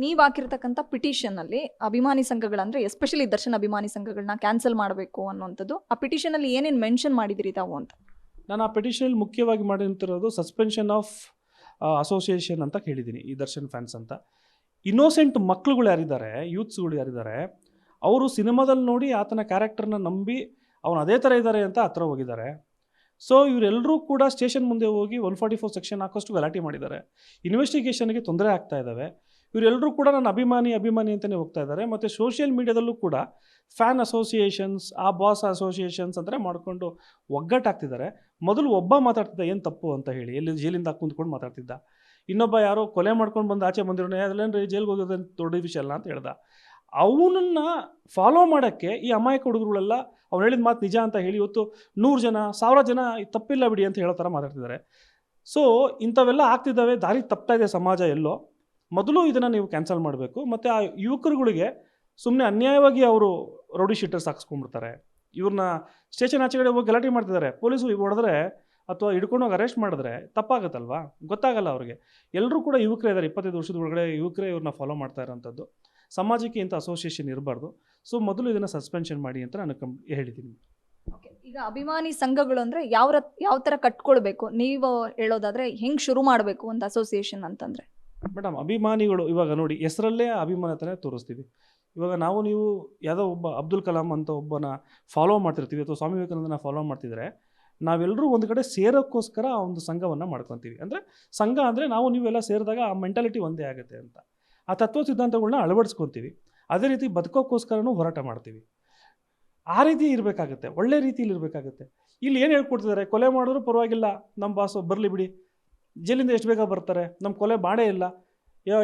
ನೀವು ಹಾಕಿರ್ತಕ್ಕಂಥ ಪಿಟಿಷನಲ್ಲಿ ಅಭಿಮಾನಿ ಸಂಘಗಳಂದ್ರೆ ಎಸ್ಪೆಷಲಿ ದರ್ಶನ್ ಅಭಿಮಾನಿ ಸಂಘಗಳನ್ನ ಕ್ಯಾನ್ಸಲ್ ಮಾಡಬೇಕು ಅನ್ನುವಂಥದ್ದು, ಆ ಪಿಟಿಷನಲ್ಲಿ ಏನೇನು ಮೆನ್ಷನ್ ಮಾಡಿದಿರಿ ತಾವು ಅಂತ? ನಾನು ಆ ಪಿಟಿಷನಲ್ಲಿ ಮುಖ್ಯವಾಗಿ ಮಾಡಿರ್ತಿರೋದು ಸಸ್ಪೆನ್ಷನ್ ಆಫ್ ಅಸೋಸಿಯೇಷನ್ ಅಂತ ಹೇಳಿದ್ದೀನಿ. ಈ ದರ್ಶನ್ ಫ್ಯಾನ್ಸ್ ಅಂತ ಇನ್ನೋಸೆಂಟ್ ಮಕ್ಳುಗಳು ಯಾರಿದ್ದಾರೆ, ಯೂತ್ಸ್ಗಳು ಯಾರಿದ್ದಾರೆ, ಅವರು ಸಿನಿಮಾದಲ್ಲಿ ನೋಡಿ ಆತನ ಕ್ಯಾರೆಕ್ಟರ್ನ ನಂಬಿ ಅವನು ಅದೇ ಥರ ಇದ್ದಾರೆ ಅಂತ ಹತ್ರ ಹೋಗಿದ್ದಾರೆ. ಸೊ ಇವರೆಲ್ಲರೂ ಕೂಡ ಸ್ಟೇಷನ್ ಮುಂದೆ ಹೋಗಿ 144 ಸೆಕ್ಷನ್ ಹಾಕೋಷ್ಟು ಗಲಾಟೆ ಮಾಡಿದ್ದಾರೆ. ಇನ್ವೆಸ್ಟಿಗೇಷನ್ಗೆ ತೊಂದರೆ ಆಗ್ತಾ ಇದ್ದಾವೆ. ಇವರೆಲ್ಲರೂ ಕೂಡ ನನ್ನ ಅಭಿಮಾನಿ ಅಂತಲೇ ಹೋಗ್ತಾ ಇದ್ದಾರೆ. ಮತ್ತು ಸೋಷಿಯಲ್ ಮೀಡಿಯಾದಲ್ಲೂ ಕೂಡ ಫ್ಯಾನ್ ಅಸೋಸಿಯೇಷನ್ಸ್, ಆ ಬಾಸ್ ಅಸೋಸಿಯೇಷನ್ಸ್ ಅಂತಲೇ ಮಾಡಿಕೊಂಡು ಒಗ್ಗಟ್ಟಾಗ್ತಿದ್ದಾರೆ. ಮೊದಲು ಒಬ್ಬ ಮಾತಾಡ್ತಿದ್ದ ಏನು ತಪ್ಪು ಅಂತ ಹೇಳಿ, ಎಲ್ಲಿ ಜೈಲಿಂದ ಕುಂತ್ಕೊಂಡು ಮಾತಾಡ್ತಿದ್ದ. ಇನ್ನೊಬ್ಬ ಯಾರೋ ಕೊಲೆ ಮಾಡ್ಕೊಂಡು ಬಂದು ಆಚೆ ಬಂದಿರೋಣ, ಅದಲ್ಲೇನ್ರಿ ಜೈಲಿಗೆ ಹೋಗೋದೇನು ದೊಡ್ಡ ವಿಷಯ ಅಲ್ಲ ಅಂತ ಹೇಳ್ದ. ಅವನನ್ನು ಫಾಲೋ ಮಾಡೋಕ್ಕೆ ಈ ಅಮಾಯಕ ಹುಡುಗರುಗಳೆಲ್ಲ ಅವ್ನು ಹೇಳಿದ ಮಾತು ನಿಜ ಅಂತ ಹೇಳಿ ಇವತ್ತು 100 ಜನ 1000 ಜನ ತಪ್ಪಿಲ್ಲ ಬಿಡಿ ಅಂತ ಹೇಳೋ ಥರ ಮಾತಾಡ್ತಿದ್ದಾರೆ. ಸೊ ಇಂಥವೆಲ್ಲ ಆಗ್ತಿದ್ದಾವೆ, ದಾರಿ ತಪ್ತಾ ಇದೆ ಸಮಾಜ ಎಲ್ಲೋ. ಮೊದಲು ಇದನ್ನು ನೀವು ಕ್ಯಾನ್ಸಲ್ ಮಾಡಬೇಕು. ಮತ್ತು ಆ ಯುವಕರುಗಳಿಗೆ ಸುಮ್ಮನೆ ಅನ್ಯಾಯವಾಗಿ ಅವರು ರೌಡಿ ಶೀಟರ್ಸ್ ಹಾಕ್ಸ್ಕೊಂಡ್ಬಿಡ್ತಾರೆ. ಇವ್ರನ್ನ ಸ್ಟೇಷನ್ ಆಚೆಗಡೆ ಹೋಗಿ ಗಲಾಟೆ ಮಾಡ್ತಿದ್ದಾರೆ. ಪೊಲೀಸರು ಹೊಡೆದ್ರೆ ಅಥವಾ ಹಿಡ್ಕೊಂಡೋಗಿ ಅರೆಸ್ಟ್ ಮಾಡಿದ್ರೆ ತಪ್ಪಾಗುತ್ತಲ್ವಾ, ಗೊತ್ತಾಗಲ್ಲ ಅವ್ರಿಗೆ. ಎಲ್ಲರೂ ಕೂಡ ಯುವಕರೇ ಇದ್ದಾರೆ, 25 ವರ್ಷದ ಒಳಗಡೆ ಯುವಕರೇ ಇವ್ರನ್ನ ಫಾಲೋ ಮಾಡ್ತಾ ಇರೋಂಥದ್ದು. ಸಮಾಜಕ್ಕೆ ಇಂಥ ಅಸೋಸಿಯೇಷನ್ ಇರಬಾರ್ದು. ಸೊ ಮೊದಲು ಇದನ್ನು ಸಸ್ಪೆನ್ಷನ್ ಮಾಡಿ ಅಂತ ನಾನು ಹೇಳಿದ್ದೀನಿ. ಈಗ ಅಭಿಮಾನಿ ಸಂಘಗಳು ಅಂದರೆ ಯಾವ ಥರ ಕಟ್ಕೊಳ್ಬೇಕು ನೀವು ಹೇಳೋದಾದರೆ, ಹೆಂಗೆ ಶುರು ಮಾಡಬೇಕು ಒಂದು ಅಸೋಸಿಯೇಷನ್ ಅಂತಂದರೆ? ಮೇಡಮ್, ಅಭಿಮಾನಿಗಳು ಇವಾಗ ನೋಡಿ, ಹೆಸರಲ್ಲೇ ಅಭಿಮಾನತನೇ ತೋರಿಸ್ತೀವಿ. ಇವಾಗ ನೀವು ಯಾವುದೋ ಒಬ್ಬ ಅಬ್ದುಲ್ ಕಲಾಂ ಅಂತ ಒಬ್ಬನ ಫಾಲೋ ಮಾಡ್ತಿರ್ತೀವಿ, ಅಥವಾ ಸ್ವಾಮಿ ವಿವೇಕಾನಂದನ ಫಾಲೋ ಮಾಡ್ತಿದ್ರೆ, ನಾವೆಲ್ಲರೂ ಒಂದು ಕಡೆ ಸೇರೋಕ್ಕೋಸ್ಕರ ಆ ಒಂದು ಸಂಘವನ್ನು ಮಾಡ್ಕೊತೀವಿ. ಅಂದರೆ ಸಂಘ ಅಂದರೆ ನೀವೆಲ್ಲ ಸೇರಿದಾಗ ಆ ಮೆಂಟಾಲಿಟಿ ಒಂದೇ ಆಗುತ್ತೆ ಅಂತ, ಆ ತತ್ವ ಸಿದ್ಧಾಂತಗಳನ್ನ ಅಳವಡಿಸ್ಕೊತೀವಿ. ಅದೇ ರೀತಿ ಬದುಕೋಕ್ಕೋಸ್ಕರನೂ ಹೋರಾಟ ಮಾಡ್ತೀವಿ. ಆ ರೀತಿ ಇರಬೇಕಾಗುತ್ತೆ, ಒಳ್ಳೆ ರೀತಿಯಲ್ಲಿ ಇರಬೇಕಾಗುತ್ತೆ. ಇಲ್ಲಿ ಏನು ಹೇಳ್ಕೊಡ್ತಿದ್ದಾರೆ, ಕೊಲೆ ಮಾಡಿದ್ರು ಪರವಾಗಿಲ್ಲ, ನಮ್ಮ ಬಾಸು ಬರಲಿ ಬಿಡಿ, ಜೈಲಿಂದ ಎಷ್ಟು ಬೇಗ ಬರ್ತಾರೆ, ನಮ್ಮ ಕೊಲೆ ಮಾಡೇ ಇಲ್ಲ,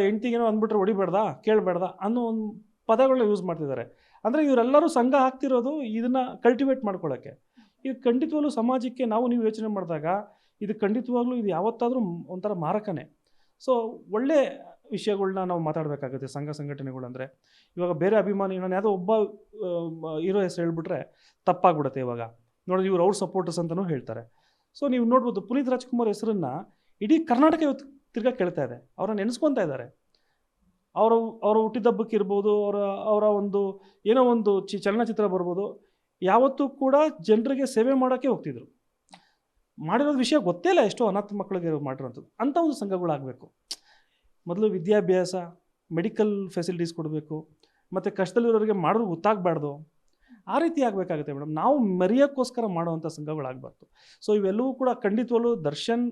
ಹೆಂಡ್ತಿಗೇನೋ ಅಂದ್ಬಿಟ್ರೆ ಹೊಡಿಬೇಡ್ದ ಕೇಳಬೇಡ್ದ ಅನ್ನೋ ಒಂದು ಪದಗಳನ್ನ ಯೂಸ್ ಮಾಡ್ತಿದ್ದಾರೆ. ಅಂದರೆ ಇವರೆಲ್ಲರೂ ಸಂಘ ಹಾಕ್ತಿರೋದು ಇದನ್ನು ಕಲ್ಟಿವೇಟ್ ಮಾಡ್ಕೊಳ್ಳೋಕ್ಕೆ. ಇದು ಖಂಡಿತವಾಗ್ಲೂ ಸಮಾಜಕ್ಕೆ ನೀವು ಯೋಚನೆ ಮಾಡಿದಾಗ ಇದು ಖಂಡಿತವಾಗ್ಲೂ ಇದು ಯಾವತ್ತಾದರೂ ಒಂಥರ ಮಾರಕನೇ. ಸೊ ಒಳ್ಳೆ ವಿಷಯಗಳನ್ನ ನಾವು ಮಾತಾಡಬೇಕಾಗುತ್ತೆ ಸಂಘ ಸಂಘಟನೆಗಳು. ಅಂದರೆ ಇವಾಗ ಬೇರೆ ಅಭಿಮಾನಿ, ನಾನು ಯಾವುದೋ ಒಬ್ಬ ಹೀರೋ ಹೆಸರು ಹೇಳ್ಬಿಟ್ರೆ ತಪ್ಪಾಗ್ಬಿಡುತ್ತೆ. ಇವಾಗ ನೋಡಿದ್ರೆ ಇವ್ರು ಅವ್ರ ಸಪೋರ್ಟರ್ಸ್ ಅಂತಲೂ ಹೇಳ್ತಾರೆ. ಸೊ ನೀವು ನೋಡ್ಬೋದು, ಪುನೀತ್ ರಾಜ್ಕುಮಾರ್ ಹೆಸರನ್ನು ಇಡೀ ಕರ್ನಾಟಕ ಇವತ್ತು ತಿರ್ಗಾ ಕೇಳ್ತಾ ಇದೆ, ಅವ್ರನ್ನ ನೆನೆಸ್ಕೊತಾ ಇದ್ದಾರೆ. ಅವರ ಹುಟ್ಟಿದಬ್ಬಕ್ಕೆ ಇರ್ಬೋದು, ಅವರ ಒಂದು ಏನೋ ಒಂದು ಚಲನಚಿತ್ರ ಬರ್ಬೋದು, ಯಾವತ್ತೂ ಕೂಡ ಜನರಿಗೆ ಸೇವೆ ಮಾಡೋಕ್ಕೆ ಹೋಗ್ತಿದ್ರು. ಮಾಡಿರೋದು ವಿಷಯ ಗೊತ್ತೇ ಇಲ್ಲ, ಎಷ್ಟೋ ಅನಾಥ ಮಕ್ಕಳಿಗೆ ಮಾಡಿರೋಂಥದ್ದು. ಅಂಥ ಒಂದು ಸಂಘಗಳಾಗಬೇಕು. ಮೊದಲು ವಿದ್ಯಾಭ್ಯಾಸ, ಮೆಡಿಕಲ್ ಫೆಸಿಲಿಟೀಸ್ ಕೊಡಬೇಕು, ಮತ್ತು ಕಷ್ಟದಲ್ಲಿರೋರಿಗೆ ಮಾಡೋದು ಗೊತ್ತಾಗಬಾರ್ದು. ಆ ರೀತಿ ಆಗಬೇಕಾಗುತ್ತೆ ಮೇಡಮ್. ನಾವು ಮರೆಯೋಕ್ಕೋಸ್ಕರ ಮಾಡುವಂಥ ಸಂಘಗಳಾಗಬಾರ್ದು. ಸೊ ಇವೆಲ್ಲವೂ ಕೂಡ ಖಂಡಿತವಲ್ಲೂ ದರ್ಶನ್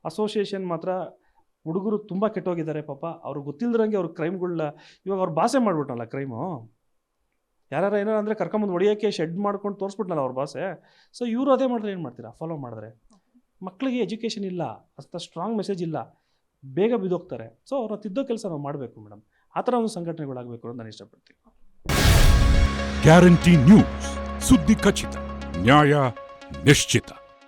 ಅಸೋಸಿಯೇಷನ್ ಮಾತ್ರ ಹುಡುಗರು ತುಂಬ ಕೆಟ್ಟೋಗಿದ್ದಾರೆ ಪಾಪ. ಅವ್ರಿಗೆ ಗೊತ್ತಿಲ್ಲದಂಗೆ ಅವ್ರ ಕ್ರೈಮ್ಗಳನ್ನ ಇವಾಗ ಅವ್ರ ಭಾಷೆ ಮಾಡಿಬಿಟ್ನಲ್ಲ ಕ್ರೈಮು. ಯಾರು ಏನೋ ಅಂದರೆ ಕರ್ಕೊಂಬಂದು ಹೊಡಿಯೋಕ್ಕೆ ಶೆಡ್ ಮಾಡ್ಕೊಂಡು ತೋರಿಸ್ಬಿಟ್ನಲ್ಲ ಅವ್ರ ಭಾಷೆ. ಸೊ ಇವರು ಅದೇ ಮಾಡಿದ್ರೆ ಏನು ಮಾಡ್ತೀರಾ, ಫಾಲೋ ಮಾಡಿದ್ರೆ? ಮಕ್ಕಳಿಗೆ ಎಜುಕೇಷನ್ ಇಲ್ಲ, ಅಷ್ಟು ಸ್ಟ್ರಾಂಗ್ ಮೆಸೇಜ್ ಇಲ್ಲ, ಬೇಗ ಬಿದ್ದೋಗ್ತಾರೆ. ಸೊ ಅವ್ರನ್ನ ತಿದ್ದೋ ಕೆಲಸ ನಾವು ಮಾಡಬೇಕು ಮೇಡಮ್. ಆ ಥರ ಒಂದು ಸಂಘಟನೆಗಳಾಗಬೇಕು ಅಂತ ನಾನು ಇಷ್ಟಪಡ್ತೀನಿ. ಗ್ಯಾರಂಟಿ ನ್ಯೂಸ್, ಸುದ್ದಿ ಖಚಿತ, ನ್ಯಾಯ ನಿಶ್ಚಿತ.